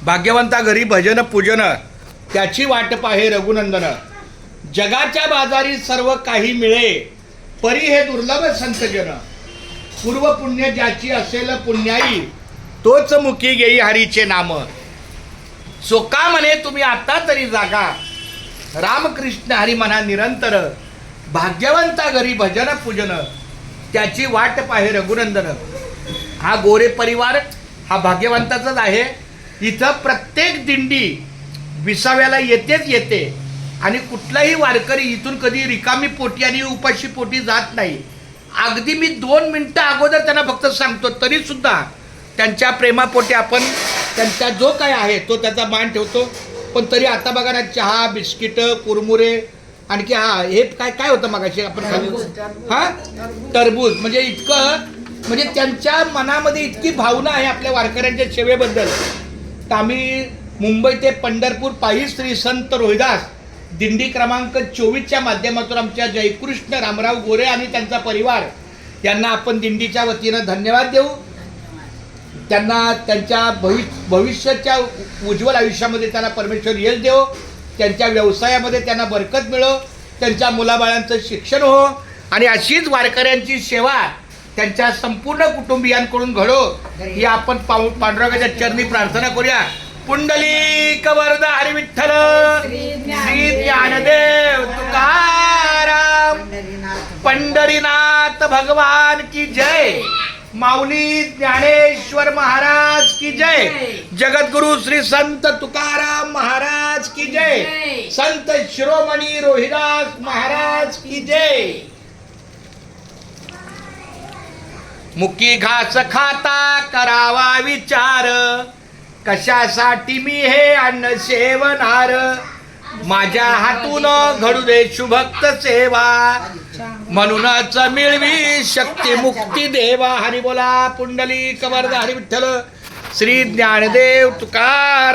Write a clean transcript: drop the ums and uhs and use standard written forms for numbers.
भाग्यवंता घरी भजन पूजन त्याची वाट पाहे रघुनंदन. जगाच्या बाजारी सर्व काही मिळे परी हे दुर्लभ संतजन. पूर्व पुण्य ज्याची असेल पुण्याई तोच मुखी घेई हरीचे नाम. सोका म्हणे तुम्ही आता तरी जागा रामकृष्ण हरी म्हणा निरंतर. भाग्यवंता घरी भजन पूजन त्याची वाट पाहे रघुनंदन. हा गोरे परिवार हा भाग्यवंताचाच आहे. इथं प्रत्येक दिंडी विसाव्याला येते आणि कुठलाही वारकरी इथून कधी रिकामी पोटी आणि उपाशी पोटी जात नाही. अगदी मी 2 मिनिटं अगोदर त्यांना फक्त सांगतो तरी सुद्धा त्यांच्या प्रेमापोटी आपण त्यांचा जो काय आहे तो त्याचा मान ठेवतो. पण तरी आता बघा ना, चहा बिस्किट कुरमुरे आणखी हे काय होतं मगाशी आपण टरबूज. म्हणजे इतकं म्हणजे त्यांच्या मनामध्ये इतकी भावना आहे आपल्या वारकऱ्यांच्या सेवेबद्दल. तर आम्ही मुंबई ते पंढरपूर पायी श्री संत रोहिदास दिंडी क्रमांक 24च्या माध्यमातून आमच्या जयकृष्ण रामराव गोरे आणि त्यांचा परिवार यांना आपण दिंडीच्या वतीनं धन्यवाद देऊ. त्यांना त्यांच्या भविष्याच्या उज्ज्वल आयुष्यामध्ये त्यांना परमेश्वर यश देव. त्यांच्या व्यवसायामध्ये त्यांना बरकत मिळो. त्यांच्या मुलाबाळांचं शिक्षण हो आणि अशीच वारकऱ्यांची सेवा त्यांच्या संपूर्ण कुटुंबियांकडून घडो ही आपण पांडुरंगाच्या चरणी प्रार्थना करूया. पुंडलिक वरदा हरी विठ्ठल श्री ज्ञानदेव तुकाराम पंढरीनाथ भगवान की जय. माऊली ज्ञानेश्वर महाराज की जय. जगद्गुरु श्री संत तुकाराम महाराज की जय. संत शिरोमणी रोहिदास महाराज की जय. मुकी घास खाता करावा विचार कशासाठी मी हे अन्न सेवनार. माझ्या हातून घडू दे शुभक्त सेवा म्हणूनच मिळवी शक्ती मुक्ती देवा. हरी बोला पुंडलिक वरदा हरी विठ्ठल श्री ज्ञानदेव तुकार.